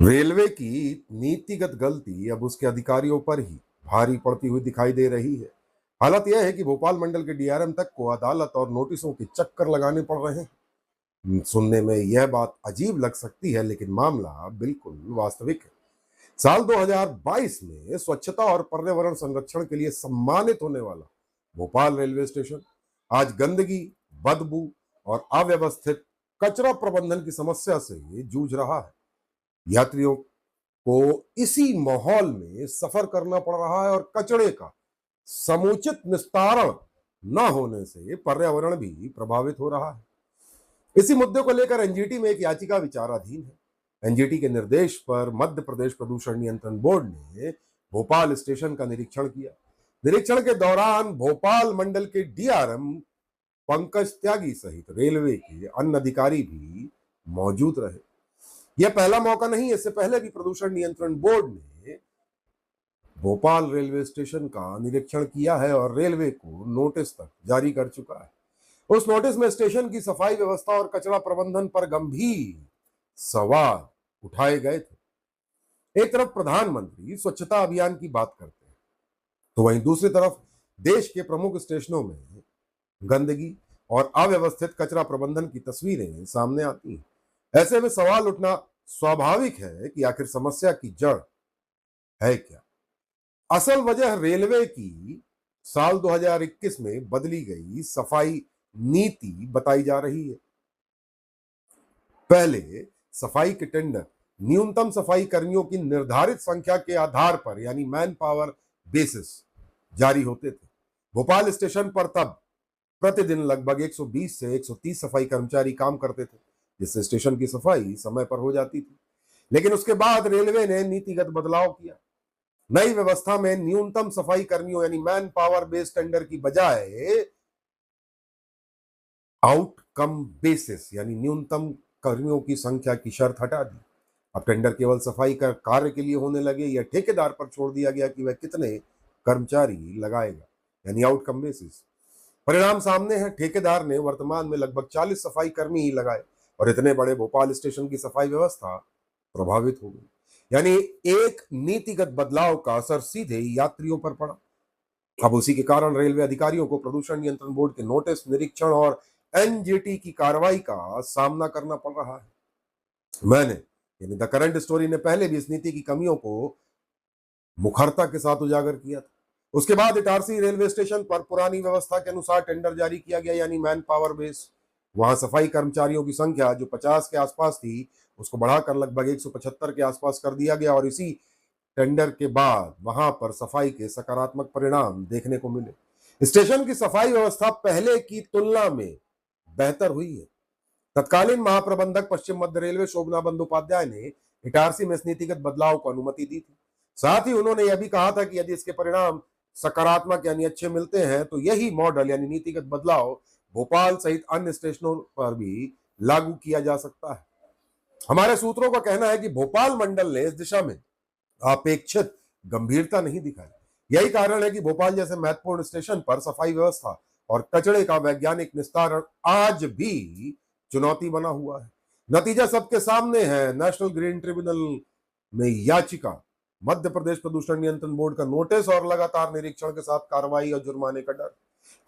Railway की नीतिगत गलती अब उसके अधिकारियों पर ही भारी पड़ती हुई दिखाई दे रही है। हालत यह है कि भोपाल मंडल के डीआरएम तक को अदालत और नोटिसों के चक्कर लगाने पड़ रहे हैं। सुनने में यह बात अजीब लग सकती है, लेकिन मामला बिल्कुल वास्तविक है। साल 2022 में स्वच्छता और पर्यावरण संरक्षण के लिए सम्मानित होने वाला भोपाल रेलवे स्टेशन आज गंदगी, बदबू और अव्यवस्थित कचरा प्रबंधन की समस्या से जूझ रहा है। यात्रियों को इसी माहौल में सफर करना पड़ रहा है और कचरे का समुचित निस्तारण न होने से पर्यावरण भी प्रभावित हो रहा है। इसी मुद्दे को लेकर एनजीटी में एक याचिका विचाराधीन है। एनजीटी के निर्देश पर मध्य प्रदेश प्रदूषण नियंत्रण बोर्ड ने भोपाल स्टेशन का निरीक्षण किया। निरीक्षण के दौरान भोपाल मंडल के डीआरएम पंकज त्यागी सहित रेलवे के अन्य अधिकारी भी मौजूद रहे। यह पहला मौका नहीं, इससे पहले भी प्रदूषण नियंत्रण बोर्ड ने भोपाल रेलवे स्टेशन का निरीक्षण किया है और रेलवे को नोटिस तक जारी कर चुका है। उस नोटिस में स्टेशन की सफाई व्यवस्था और कचरा प्रबंधन पर गंभीर सवाल उठाए गए थे। एक तरफ प्रधानमंत्री स्वच्छता अभियान की बात करते हैं, तो वहीं दूसरी तरफ देश के प्रमुख स्टेशनों में गंदगी और अव्यवस्थित कचरा प्रबंधन की तस्वीरें सामने आती हैं। ऐसे में सवाल उठना स्वाभाविक है कि आखिर समस्या की जड़ है क्या। असल वजह रेलवे की साल 2021 में बदली गई सफाई नीति बताई जा रही है। पहले सफाई के टेंडर न्यूनतम सफाई कर्मियों की निर्धारित संख्या के आधार पर यानी मैन पावर बेसिस जारी होते थे। भोपाल स्टेशन पर तब प्रतिदिन लगभग 120 से 130 सफाई कर्मचारी काम करते थे, जिससे स्टेशन की सफाई समय पर हो जाती थी। लेकिन उसके बाद रेलवे ने नीतिगत बदलाव किया। नई व्यवस्था में न्यूनतम सफाई कर्मियों यानी मैन पावर बेस्ड टेंडर की बजाय आउटकम बेसिस यानी न्यूनतम कर्मियों की संख्या की शर्त हटा दी। अब टेंडर केवल सफाई का कार्य के लिए होने लगे या ठेकेदार पर छोड़ दिया गया कि वह कितने कर्मचारी लगाएगा, यानी आउटकम बेसिस। परिणाम सामने है, ठेकेदार ने वर्तमान में लगभग 40 सफाई कर्मी ही लगाए और इतने बड़े भोपाल स्टेशन की सफाई व्यवस्था प्रभावित हो गई। यानी एक नीतिगत बदलाव का असर सीधे यात्रियों पर पड़ा। अब उसी के कारण रेलवे अधिकारियों को प्रदूषण नियंत्रण बोर्ड के नोटिस, निरीक्षण और एनजीटी की कार्रवाई का सामना करना पड़ रहा है। मैंने यानी द करंट स्टोरी ने पहले भी इस नीति की कमियों को मुखरता के साथ उजागर किया था। उसके बाद इटारसी रेलवे स्टेशन पर पुरानी व्यवस्था के अनुसार टेंडर जारी किया गया, यानी मैन पावर बेस। वहां सफाई कर्मचारियों की संख्या जो 50 के आसपास थी, उसको बढ़ाकर लगभग 175 के आसपास कर दिया गया और इसी टेंडर के बाद वहां पर सफाई के सकारात्मक परिणाम देखने को मिले। स्टेशन की सफाई व्यवस्था पहले की तुलना में बेहतर हुई है। तत्कालीन महाप्रबंधक पश्चिम मध्य रेलवे शोभना बंदोपाध्याय ने इटारसी में इस नीतिगत बदलाव को अनुमति दी थी। साथ ही उन्होंने यह भी कहा था कि यदि इसके परिणाम सकारात्मक यानी अच्छे मिलते हैं तो यही मॉडल यानी नीतिगत बदलाव भोपाल सहित अन्य स्टेशनों पर भी लागू किया जा सकता है। हमारे सूत्रों का कहना है कि भोपाल मंडल ने इस दिशा में अपेक्षित गंभीरता नहीं दिखाई। यही कारण है कि भोपाल जैसे महत्वपूर्ण स्टेशन पर सफाई व्यवस्था और कचरे का वैज्ञानिक निस्तारण आज भी चुनौती बना हुआ है। नतीजा सबके सामने है, नेशनल ग्रीन ट्रिब्यूनल में याचिका, मध्य प्रदेश प्रदूषण नियंत्रण बोर्ड का नोटिस और लगातार निरीक्षण के साथ कार्रवाई और जुर्माने का डर।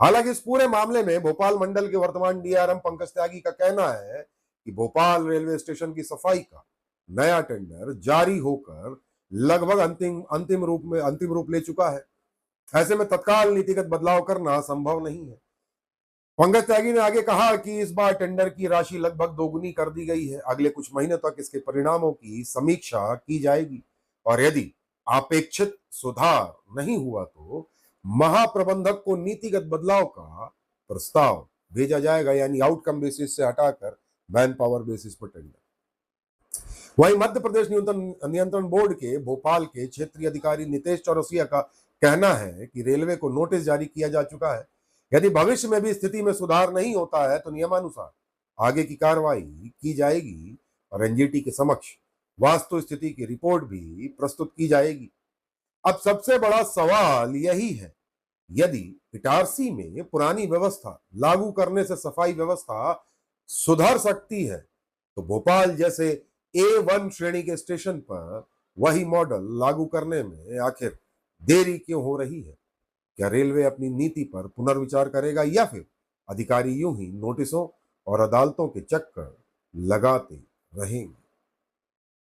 हालांकि इस पूरे मामले में भोपाल मंडल के वर्तमान डीआरएम पंकज त्यागी का कहना है कि भोपाल रेलवे स्टेशन की सफाई का नया टेंडर जारी होकर लगभग अंतिम रूप ले चुका है। ऐसे में तत्काल नीतिगत बदलाव करना संभव नहीं है। पंकज त्यागी ने आगे कहा कि इस बार टेंडर की राशि लगभग दोगुनी कर दी गई है। अगले कुछ महीने तक इसके परिणामों की समीक्षा की जाएगी और यदि अपेक्षित सुधार नहीं हुआ तो महाप्रबंधक को नीतिगत बदलाव का प्रस्ताव भेजा जाएगा, यानी आउटकम बेसिस से हटाकर मैन पावर बेसिस पर टेंडर। वहीं मध्य प्रदेश नियंत्रण बोर्ड के भोपाल के क्षेत्रीय अधिकारी नितेश चौरसिया का कहना है कि रेलवे को नोटिस जारी किया जा चुका है। यदि भविष्य में भी स्थिति में सुधार नहीं होता है तो नियमानुसार आगे की कार्रवाई की जाएगी और एनजीटी के समक्ष वास्तु स्थिति की रिपोर्ट भी प्रस्तुत की जाएगी। अब सबसे बड़ा सवाल यही है, यदि इटारसी में पुरानी व्यवस्था लागू करने से सफाई व्यवस्था सुधर सकती है तो भोपाल जैसे A1 श्रेणी के स्टेशन पर वही मॉडल लागू करने में आखिर देरी क्यों हो रही है? क्या रेलवे अपनी नीति पर पुनर्विचार करेगा या फिर अधिकारी यूं ही नोटिसों और अदालतों के चक्कर लगाते रहेंगे?